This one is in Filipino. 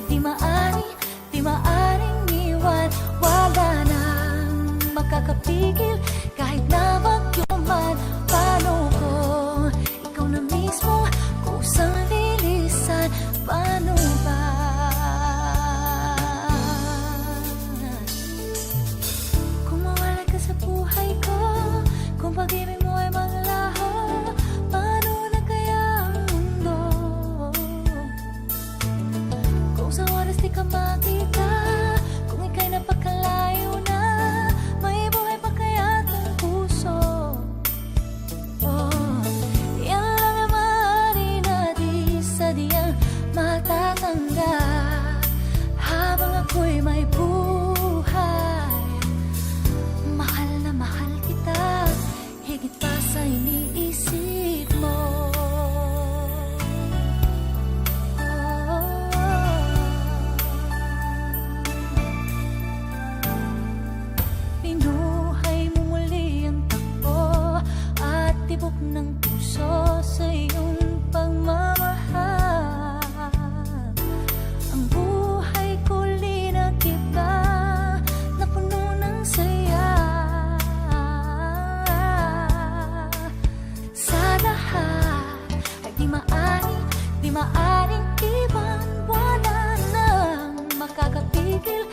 di maaring iwan. Wala nang makakapigil kahit na bagyo man. Paano kung ikaw na mismo kusang lilisan? Paano ba? Kung mawala ka sa buhay ko, kung pag-ibig mo ay maglaho, paano na kaya ang mundo? Kung sa oras di ka makita, kung ika'y napakalayo na, may buhay pa kaya ng puso? Oh, yan lang ang maaari na di sadyang matatanggap. Habang ako'y may buhay, mahal na mahal kita, higit pa sa iniisip mo. Pinuhay mo muli ang takbo at tibok ng puso sa iyong pagmamahal. Ang buhay ko linagiba na puno ng saya. Sa lahat ay di maaring iwan. Wala nang makakapigil